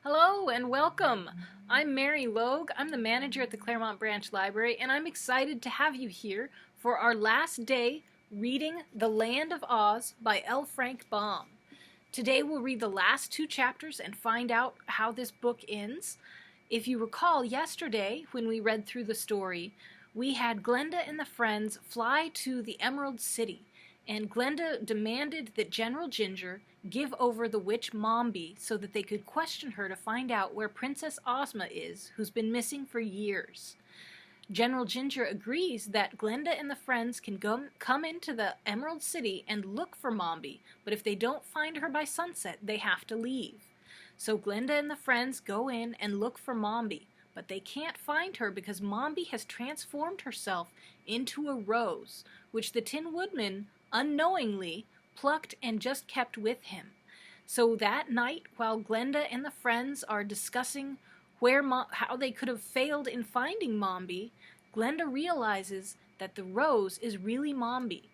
Hello and welcome. I'm Mary Logue. I'm the manager at the Claremont Branch Library, and I'm excited to have you here for our last day reading The Land of Oz by L. Frank Baum. Today we'll read the last two chapters and find out how this book ends. If you recall, yesterday when we read through the story, we had Glenda and the friends fly to the Emerald City, and Glenda demanded that General Ginger give over the witch Mombi so that they could question her to find out where Princess Ozma is, who's been missing for years. General Ginger agrees that Glenda and the friends can come into the Emerald City and look for Mombi, but if they don't find her by sunset, they have to leave. So Glenda and the friends go in and look for Mombi, but they can't find her because Mombi has transformed herself into a rose, which the Tin Woodman unknowingly plucked and just kept with him. So that night, while Glenda and the friends are discussing how they could have failed in finding Mombi, Glenda realizes that the rose is really Mombi,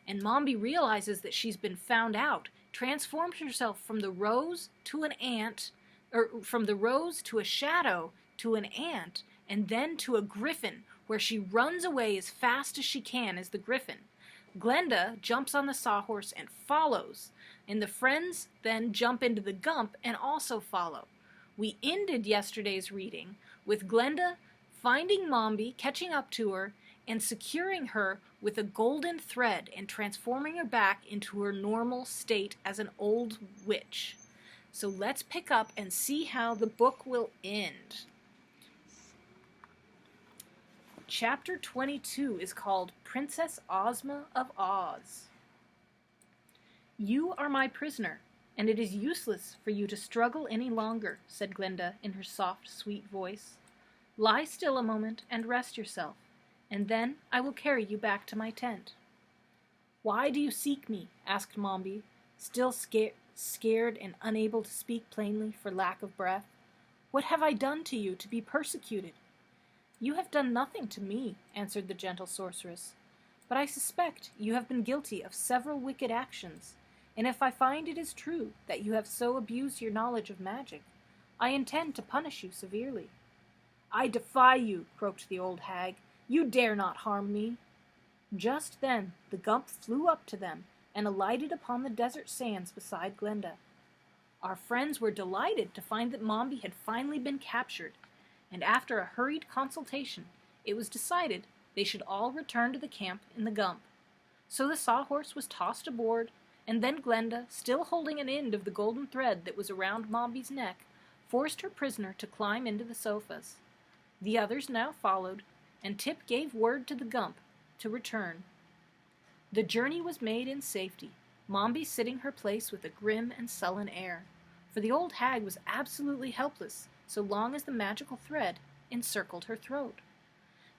and Mombi realizes that she's been found out, transforms herself from the rose to an ant, or from the rose to a shadow to an ant, and then to a griffin, where she runs away as fast as she can as the griffin. Glenda jumps on the sawhorse and follows, and the friends then jump into the gump and also follow. We ended yesterday's reading with Glenda finding Mombi, catching up to her, and securing her with a golden thread and transforming her back into her normal state as an old witch. So let's pick up and see how the book will end. Chapter 22 is called Princess Ozma of Oz. "You are my prisoner, and it is useless for you to struggle any longer," said Glenda in her soft, sweet voice. "Lie still a moment and rest yourself, and then I will carry you back to my tent." "Why do you seek me?" asked Mombi, still scared and unable to speak plainly for lack of breath. "What have I done to you to be persecuted?" "You have done nothing to me," answered the gentle sorceress, "but I suspect you have been guilty of several wicked actions, and if I find it is true that you have so abused your knowledge of magic, I intend to punish you severely." "I defy you," croaked the old hag. "You dare not harm me." Just then the gump flew up to them and alighted upon the desert sands beside Glenda. Our friends were delighted to find that Mombi had finally been captured, and after a hurried consultation, it was decided they should all return to the camp in the gump. So the sawhorse was tossed aboard, and then Glenda, still holding an end of the golden thread that was around Mombi's neck, forced her prisoner to climb into the sofas. The others now followed, and Tip gave word to the gump to return. The journey was made in safety, Mombi sitting her place with a grim and sullen air, for the old hag was absolutely helpless so long as the magical thread encircled her throat.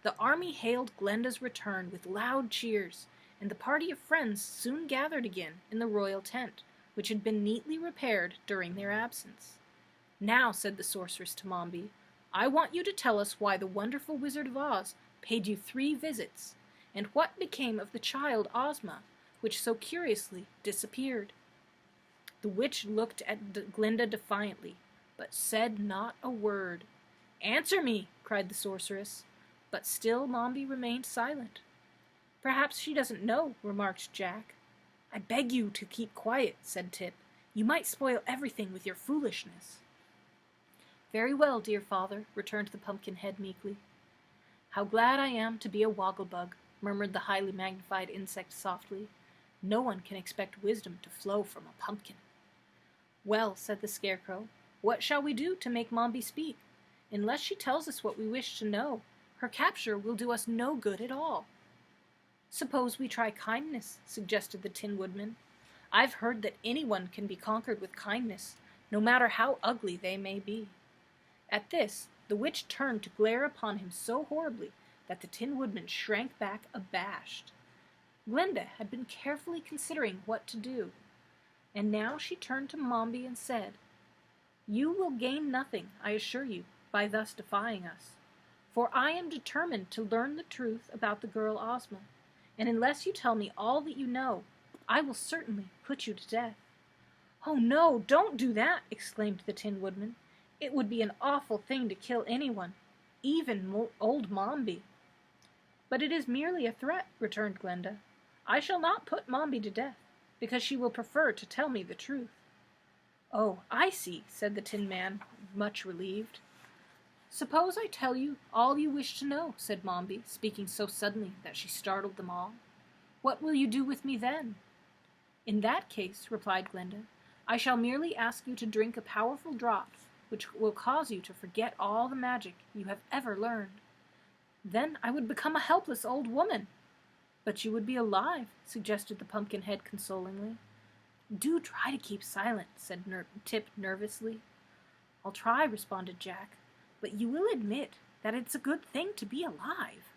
The army hailed Glenda's return with loud cheers, and the party of friends soon gathered again in the royal tent, which had been neatly repaired during their absence. "Now," said the sorceress to Mombi, "I want you to tell us why the wonderful Wizard of Oz paid you 3 visits, and what became of the child Ozma, which so curiously disappeared." The witch looked at Glenda defiantly, but said not a word. "Answer me!" cried the sorceress, but still Mombi remained silent. "Perhaps she doesn't know," remarked Jack. "I beg you to keep quiet," said Tip. "You might spoil everything with your foolishness." "Very well, dear father," returned the Pumpkinhead meekly. "How glad I am to be a Wogglebug," murmured the highly magnified insect softly. "No one can expect wisdom to flow from a pumpkin." "Well," said the Scarecrow, "what shall we do to make Mombi speak? Unless she tells us what we wish to know, her capture will do us no good at all." "Suppose we try kindness," suggested the Tin Woodman. "I've heard that anyone can be conquered with kindness, no matter how ugly they may be." At this, the witch turned to glare upon him so horribly that the Tin Woodman shrank back abashed. Glenda had been carefully considering what to do, and now she turned to Mombi and said, "You will gain nothing, I assure you, by thus defying us, for I am determined to learn the truth about the girl Ozma, and unless you tell me all that you know, I will certainly put you to death." "Oh no, don't do that!" exclaimed the Tin Woodman. It would be an awful thing to kill anyone, even old Mombi. But it is merely a threat, returned Glenda. I shall not put Mombi to death, because she will prefer to tell me the truth. Oh, I see, said the Tin Man, much relieved. Suppose I tell you all you wish to know, said Mombi, speaking so suddenly that she startled them all. What will you do with me then? In that case, replied Glenda, I shall merely ask you to drink a powerful draught, which will cause you to forget all the magic you have ever learned. Then I would become a helpless old woman. But you would be alive, suggested the Pumpkinhead consolingly. Do try to keep silent, said Tip nervously. I'll try, responded Jack, but you will admit that it's a good thing to be alive.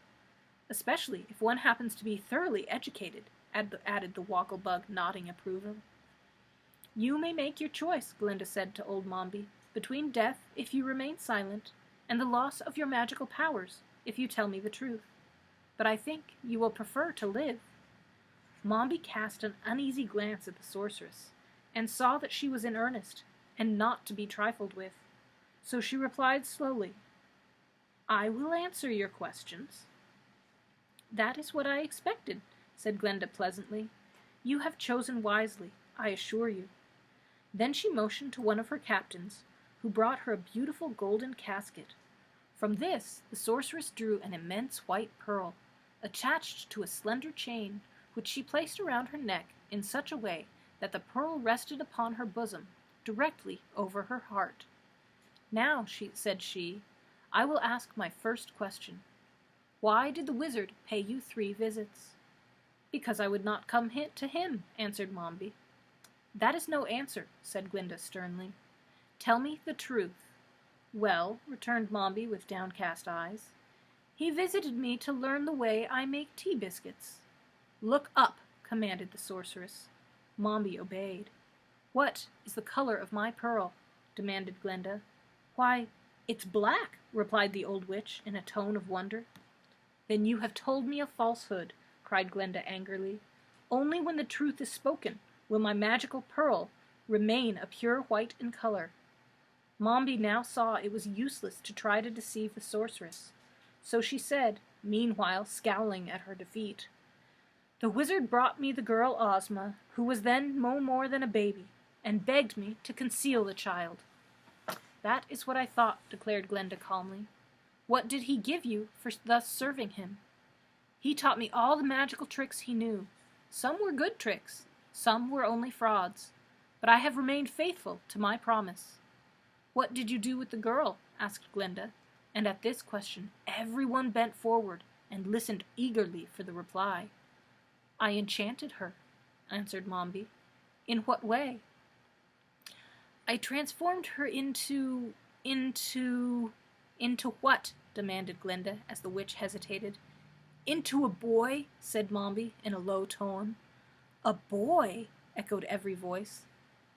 Especially if one happens to be thoroughly educated, added the Wogglebug, nodding approval. You may make your choice, Glinda said to old Mombi, between death, if you remain silent, and the loss of your magical powers, if you tell me the truth. But I think you will prefer to live. Mombi cast an uneasy glance at the sorceress, and saw that she was in earnest, and not to be trifled with. So she replied slowly, I will answer your questions. That is what I expected, said Glenda pleasantly. You have chosen wisely, I assure you. Then she motioned to one of her captains, who brought her a beautiful golden casket. From this the sorceress drew an immense white pearl, attached to a slender chain, which she placed around her neck in such a way that the pearl rested upon her bosom, directly over her heart. Now, said she, I will ask my first question. Why did the wizard pay you 3 visits? Because I would not come to him, answered Mombi. That is no answer, said Glinda sternly. Tell me the truth. Well, returned Mombi with downcast eyes, he visited me to learn the way I make tea biscuits. Look up, commanded the sorceress. Mombi obeyed. What is the color of my pearl? Demanded Glinda. Why, it's black, replied the old witch in a tone of wonder. Then you have told me a falsehood, cried Glinda angrily. Only when the truth is spoken will my magical pearl remain a pure white in color. Mombi now saw it was useless to try to deceive the sorceress, so she said, meanwhile scowling at her defeat, The wizard brought me the girl Ozma, who was then no more than a baby, and begged me to conceal the child. That is what I thought, declared Glinda calmly. What did he give you for thus serving him? He taught me all the magical tricks he knew. Some were good tricks, some were only frauds, but I have remained faithful to my promise. What did you do with the girl? Asked Glinda, and at this question everyone bent forward and listened eagerly for the reply. I enchanted her, answered Mombi. In what way? I transformed her into what? Demanded Glinda, as the witch hesitated. Into a boy, said Mombi in a low tone. A boy, echoed every voice.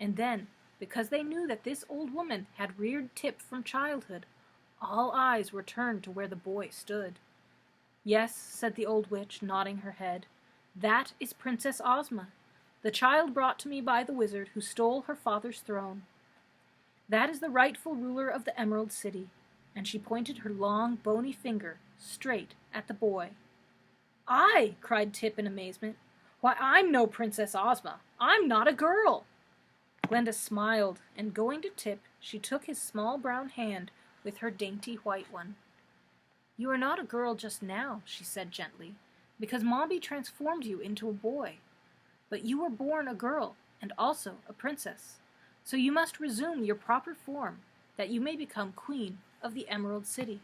And then, because they knew that this old woman had reared Tip from childhood, all eyes were turned to where the boy stood. Yes, said the old witch, nodding her head. That is Princess Ozma, the child brought to me by the wizard who stole her father's throne. That is the rightful ruler of the Emerald City, and she pointed her long, bony finger straight at the boy. I, cried Tip in amazement. Why, I'm no Princess Ozma. I'm not a girl. Glinda smiled, and going to Tip, she took his small brown hand with her dainty white one. You are not a girl just now, she said gently, because Mombi transformed you into a boy. But you were born a girl, and also a princess, so you must resume your proper form, that you may become queen of the Emerald City.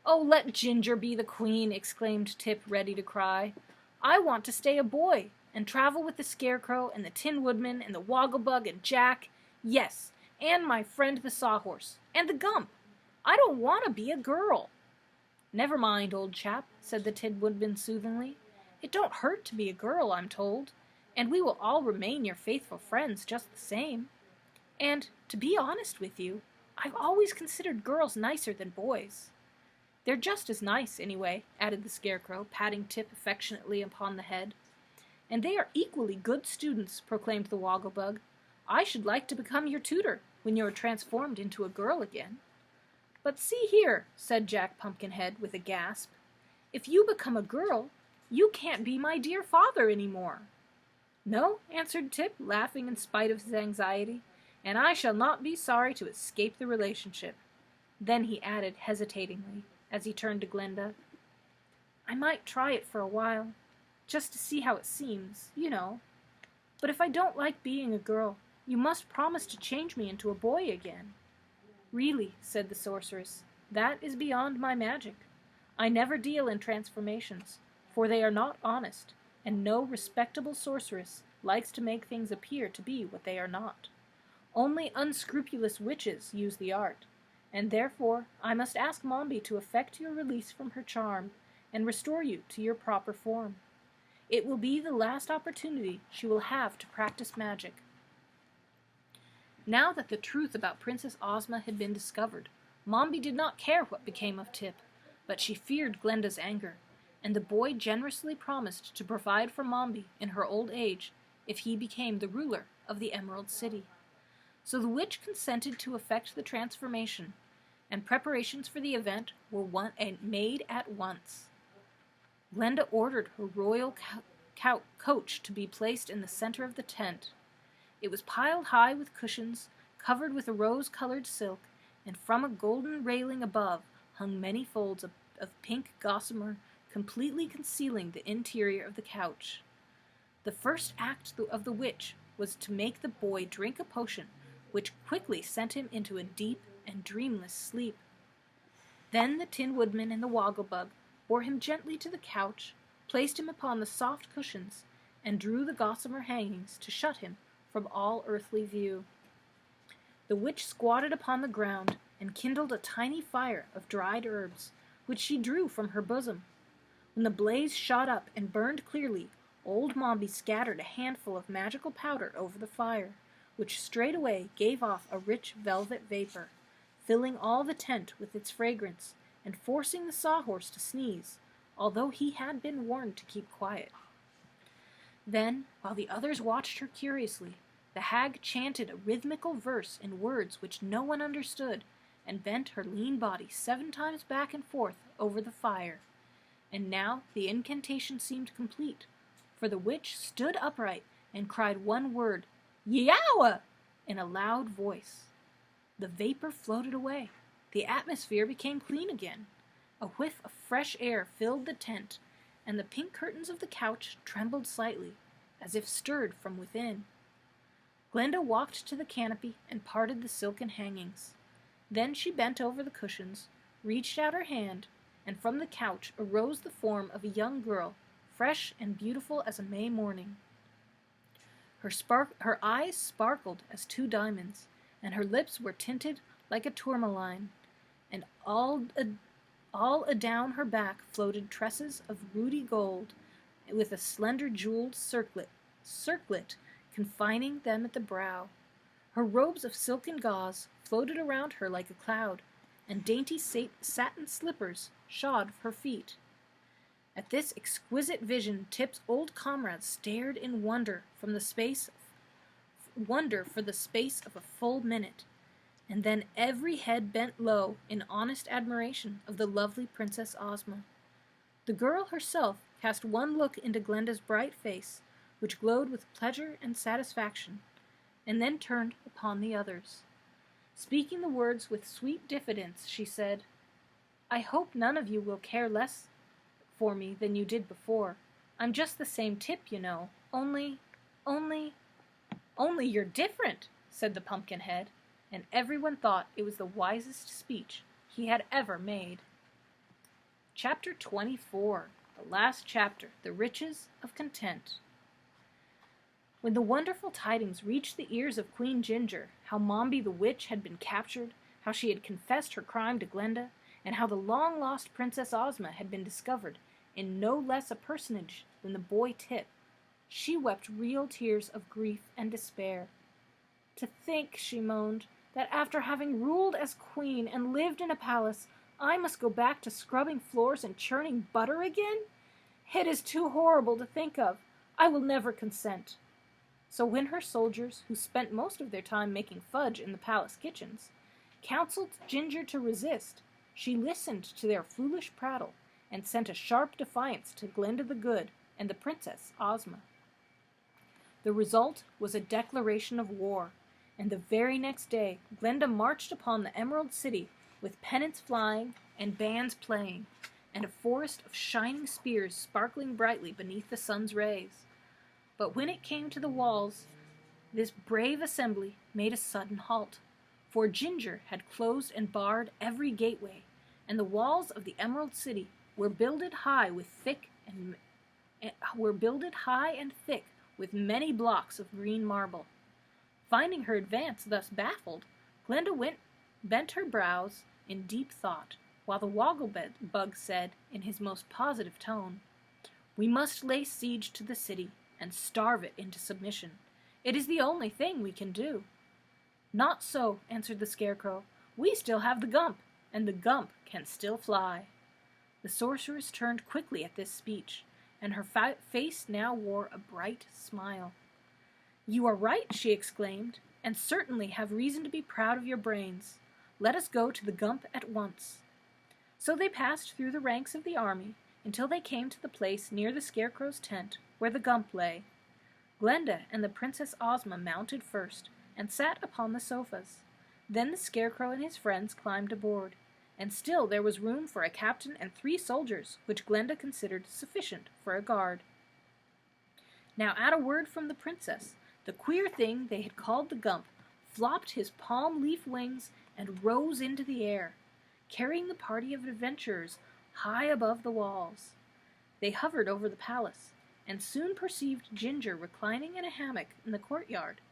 Oh, let Ginger be the queen, exclaimed Tip, ready to cry. I want to stay a boy, and travel with the Scarecrow, and the Tin Woodman, and the Wogglebug, and Jack, yes, and my friend the Sawhorse, and the Gump. I don't want to be a girl. Never mind, old chap, said the Tin Woodman soothingly. It don't hurt to be a girl, I'm told, and we will all remain your faithful friends just the same. And, to be honest with you, I've always considered girls nicer than boys. They're just as nice, anyway, added the Scarecrow, patting Tip affectionately upon the head. And they are equally good students, proclaimed the Wogglebug. I should like to become your tutor, when you are transformed into a girl again." "But see here," said Jack Pumpkinhead with a gasp. "If you become a girl, you can't be my dear father any more." "No," answered Tip, laughing in spite of his anxiety, "and I shall not be sorry to escape the relationship." Then he added hesitatingly, as he turned to Glinda, "I might try it for a while, just to see how it seems, you know. But if I don't like being a girl, you must promise to change me into a boy again." "Really," said the sorceress, "that is beyond my magic. I never deal in transformations, for they are not honest, and no respectable sorceress likes to make things appear to be what they are not. Only unscrupulous witches use the art, and therefore I must ask Mombi to effect your release from her charm and restore you to your proper form. It will be the last opportunity she will have to practice magic." Now that the truth about Princess Ozma had been discovered, Mombi did not care what became of Tip, but she feared Glinda's anger, and the boy generously promised to provide for Mombi in her old age if he became the ruler of the Emerald City. So the witch consented to effect the transformation, and preparations for the event were made at once. Glinda ordered her royal coach to be placed in the center of the tent. It was piled high with cushions, covered with a rose-colored silk, and from a golden railing above hung many folds of pink gossamer, completely concealing the interior of the couch. The first act of the witch was to make the boy drink a potion, which quickly sent him into a deep and dreamless sleep. Then the Tin Woodman and the Wogglebug bore him gently to the couch, placed him upon the soft cushions, and drew the gossamer hangings to shut him from all earthly view. The witch squatted upon the ground and kindled a tiny fire of dried herbs, which she drew from her bosom. When the blaze shot up and burned clearly, old Mombi scattered a handful of magical powder over the fire, which straightway gave off a rich velvet vapor, filling all the tent with its fragrance, and forcing the Sawhorse to sneeze, although he had been warned to keep quiet. Then, while the others watched her curiously, the hag chanted a rhythmical verse in words which no one understood, and bent her lean body 7 times back and forth over the fire. And now the incantation seemed complete, for the witch stood upright and cried one word, "Yowa!" in a loud voice. The vapor floated away. The atmosphere became clean again. A whiff of fresh air filled the tent, and the pink curtains of the couch trembled slightly, as if stirred from within. Glinda walked to the canopy and parted the silken hangings. Then she bent over the cushions, reached out her hand, and from the couch arose the form of a young girl, fresh and beautiful as a May morning. Her eyes sparkled as 2 diamonds, and her lips were tinted like a tourmaline, and all adown her back floated tresses of ruddy gold, with a slender jeweled circlet confining them at the brow. Her robes of silken gauze floated around her like a cloud, and dainty satin slippers shod her feet. At this exquisite vision, Tip's old comrades stared in wonder for the space of a full minute, and then every head bent low in honest admiration of the lovely Princess Ozma. The girl herself cast one look into Glinda's bright face, which glowed with pleasure and satisfaction, and then turned upon the others. Speaking the words with sweet diffidence, she said, "I hope none of you will care less for me than you did before. I'm just the same Tip, you know, only you're different," said the Pumpkinhead, and everyone thought it was the wisest speech he had ever made. Chapter 24, the last chapter, The Riches of Content. When the wonderful tidings reached the ears of Queen Ginger, how Mombi the Witch had been captured, how she had confessed her crime to Glinda, and how the long-lost Princess Ozma had been discovered in no less a personage than the boy Tip, she wept real tears of grief and despair. "To think," she moaned, "that after having ruled as queen and lived in a palace, I must go back to scrubbing floors and churning butter again? It is too horrible to think of. I will never consent." So when her soldiers, who spent most of their time making fudge in the palace kitchens, counseled Ginger to resist, she listened to their foolish prattle and sent a sharp defiance to Glinda the Good and the Princess Ozma. The result was a declaration of war, and the very next day Glinda marched upon the Emerald City with pennants flying and bands playing, and a forest of shining spears sparkling brightly beneath the sun's rays. But when it came to the walls, this brave assembly made a sudden halt, for Ginger had closed and barred every gateway, and the walls of the Emerald City were builded high and thick with many blocks of green marble. Finding her advance thus baffled, Glinda bent her brows in deep thought, while the Wogglebug said, in his most positive tone, "We must lay siege to the city and starve it into submission. It is the only thing we can do." "Not so," answered the Scarecrow. "We still have the Gump, and the Gump can still fly." The sorceress turned quickly at this speech, and her face now wore a bright smile. "You are right," she exclaimed, "and certainly have reason to be proud of your brains. Let us go to the Gump at once." So they passed through the ranks of the army until they came to the place near the Scarecrow's tent where the Gump lay. Glinda and the Princess Ozma mounted first and sat upon the sofas. Then the Scarecrow and his friends climbed aboard, and still there was room for a captain and 3 soldiers, which Glinda considered sufficient for a guard. Now at a word from the princess, the queer thing they had called the Gump flopped his palm-leaf wings and rose into the air, carrying the party of adventurers high above the walls. They hovered over the palace, and soon perceived Ginger reclining in a hammock in the courtyard,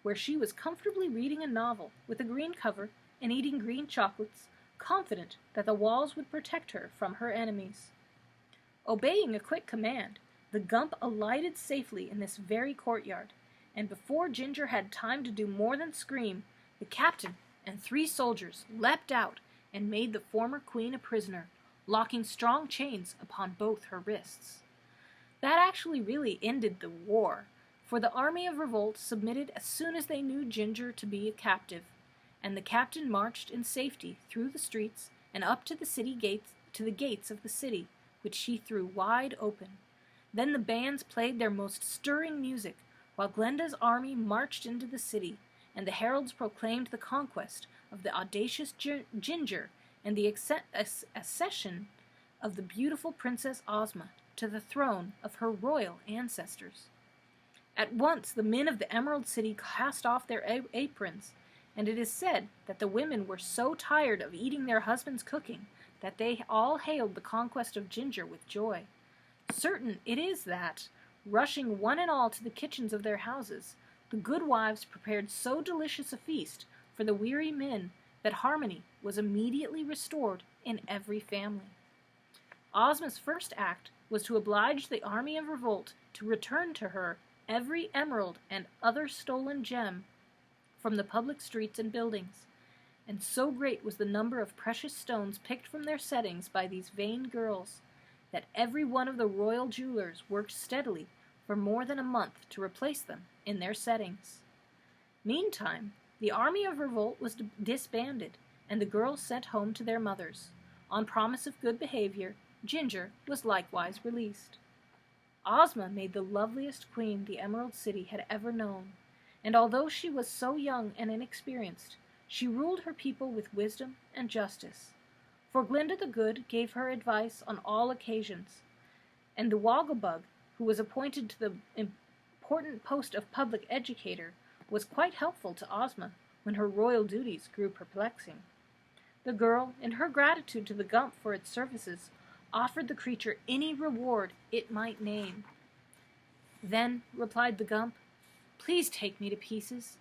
where she was comfortably reading a novel with a green cover and eating green chocolates, confident that the walls would protect her from her enemies. Obeying a quick command, the Gump alighted safely in this very courtyard, and before Ginger had time to do more than scream, the captain and 3 soldiers leapt out and made the former queen a prisoner, locking strong chains upon both her wrists. That actually really ended the war, for the army of revolt submitted as soon as they knew Ginger to be a captive, and the captain marched in safety through the streets and up to the gates of the city, which she threw wide open. Then the bands played their most stirring music, while Glinda's army marched into the city, and the heralds proclaimed the conquest of the audacious Ginger and the accession of the beautiful Princess Ozma to the throne of her royal ancestors. At once the men of the Emerald City cast off their aprons, and it is said that the women were so tired of eating their husbands' cooking that they all hailed the conquest of Ginger with joy. Certain it is that, rushing one and all to the kitchens of their houses, the good wives prepared so delicious a feast for the weary men that harmony was immediately restored in every family. Ozma's first act was to oblige the army of revolt to return to her every emerald and other stolen gem from the public streets and buildings, and so great was the number of precious stones picked from their settings by these vain girls that every one of the royal jewelers worked steadily for more than a month to replace them in their settings. Meantime, the army of revolt was disbanded, and the girls sent home to their mothers. On promise of good behavior, Ginger was likewise released. Ozma made the loveliest queen the Emerald City had ever known, and although she was so young and inexperienced, she ruled her people with wisdom and justice. For Glinda the Good gave her advice on all occasions, and the Wogglebug, who was appointed to the important post of public educator, was quite helpful to Ozma when her royal duties grew perplexing. The girl, in her gratitude to the Gump for its services, offered the creature any reward it might name. "Then," replied the Gump, "please take me to pieces.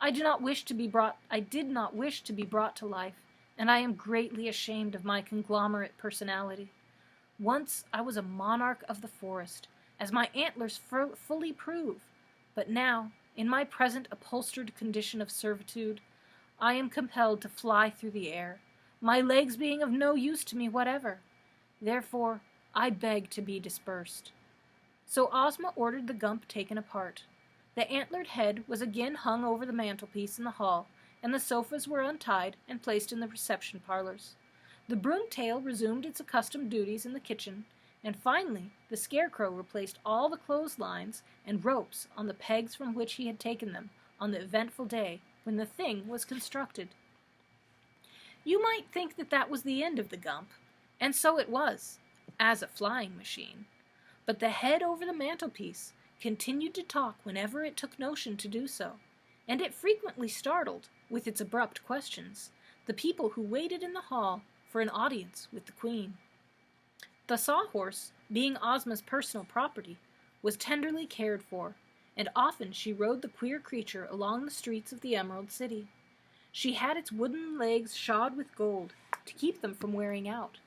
I did not wish to be brought to life, and I am greatly ashamed of my conglomerate personality. Once I was a monarch of the forest, as my antlers fully prove, but now, in my present upholstered condition of servitude, I am compelled to fly through the air, my legs being of no use to me whatever. Therefore, I beg to be dispersed." So Ozma ordered the Gump taken apart. The antlered head was again hung over the mantelpiece in the hall, and the sofas were untied and placed in the reception parlors. The broom tail resumed its accustomed duties in the kitchen, and finally the Scarecrow replaced all the clotheslines and ropes on the pegs from which he had taken them on the eventful day when the thing was constructed. You might think that that was the end of the Gump, and so it was, as a flying machine. But the head over the mantelpiece continued to talk whenever it took notion to do so, and it frequently startled, with its abrupt questions, the people who waited in the hall for an audience with the Queen. The sawhorse, being Ozma's personal property, was tenderly cared for, and often she rode the queer creature along the streets of the Emerald City. She had its wooden legs shod with gold to keep them from wearing out,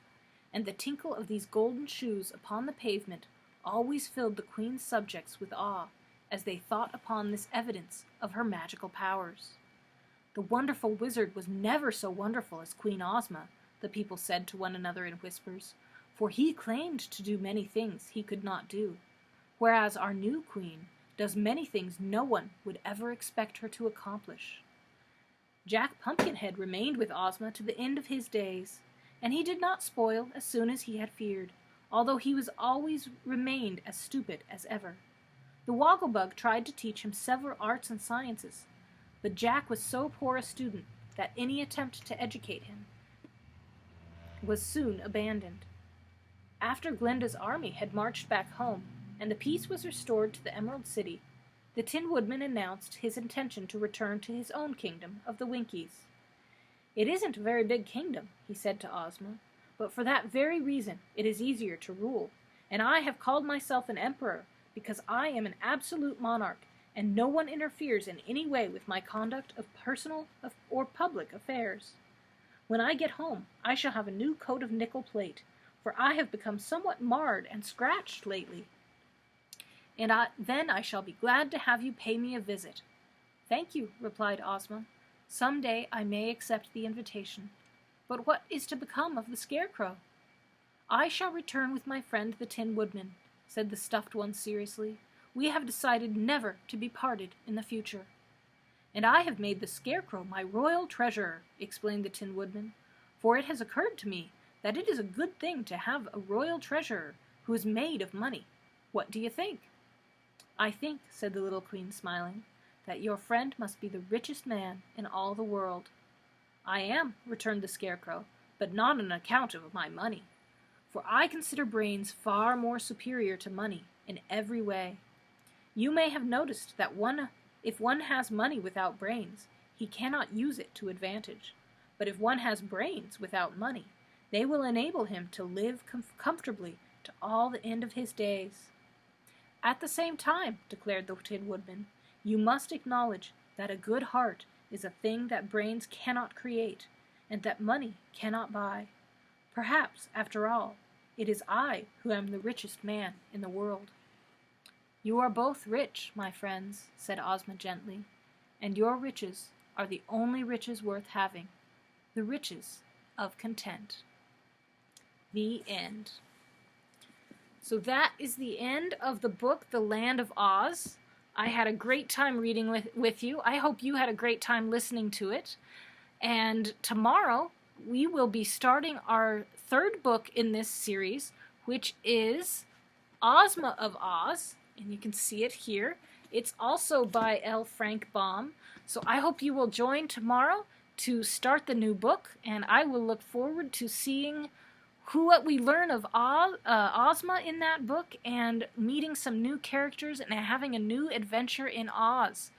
and the tinkle of these golden shoes upon the pavement always filled the Queen's subjects with awe as they thought upon this evidence of her magical powers. The wonderful wizard was never so wonderful as Queen Ozma, the people said to one another in whispers, for he claimed to do many things he could not do, whereas our new Queen does many things no one would ever expect her to accomplish. Jack Pumpkinhead remained with Ozma to the end of his days, and he did not spoil as soon as he had feared, although he was always remained as stupid as ever. The Wogglebug tried to teach him several arts and sciences, but Jack was so poor a student that any attempt to educate him was soon abandoned. After Glinda's army had marched back home, and the peace was restored to the Emerald City, the Tin Woodman announced his intention to return to his own kingdom of the Winkies. "It isn't a very big kingdom," he said to Ozma, "but for that very reason it is easier to rule, and I have called myself an emperor because I am an absolute monarch, and no one interferes in any way with my conduct of personal or public affairs. When I get home, I shall have a new coat of nickel plate, for I have become somewhat marred and scratched lately. And then I shall be glad to have you pay me a visit." "Thank you," replied Ozma. "Some day I may accept the invitation. But what is to become of the Scarecrow?" "I shall return with my friend the Tin Woodman," said the stuffed one seriously. "We have decided never to be parted in the future." "And I have made the Scarecrow my royal treasurer," explained the Tin Woodman, "for it has occurred to me that it is a good thing to have a royal treasurer who is made of money. What do you think?" "I think," said the little Queen, smiling, "that your friend must be the richest man in all the world." "I am," returned the Scarecrow, "but not on account of my money, for I consider brains far more superior to money in every way. You may have noticed that if one has money without brains, he cannot use it to advantage, but if one has brains without money, they will enable him to live comfortably to all the end of his days." "At the same time," declared the Tin Woodman, "you must acknowledge that a good heart is a thing that brains cannot create, and that money cannot buy. Perhaps, after all, it is I who am the richest man in the world." "You are both rich, my friends," said Ozma gently, "and your riches are the only riches worth having, the riches of content." The end. So that is the end of the book, The Land of Oz. I had a great time reading with you. I hope you had a great time listening to it. And tomorrow we will be starting our third book in this series, which is Ozma of Oz, and you can see it here. It's also by L. Frank Baum. So I hope you will join tomorrow to start the new book, and I will look forward to seeing what we learn of Ozma in that book, and meeting some new characters and having a new adventure in Oz.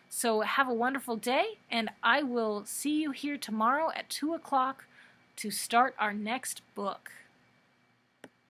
So have a wonderful day, and I will see you here tomorrow at 2 o'clock to start our next book.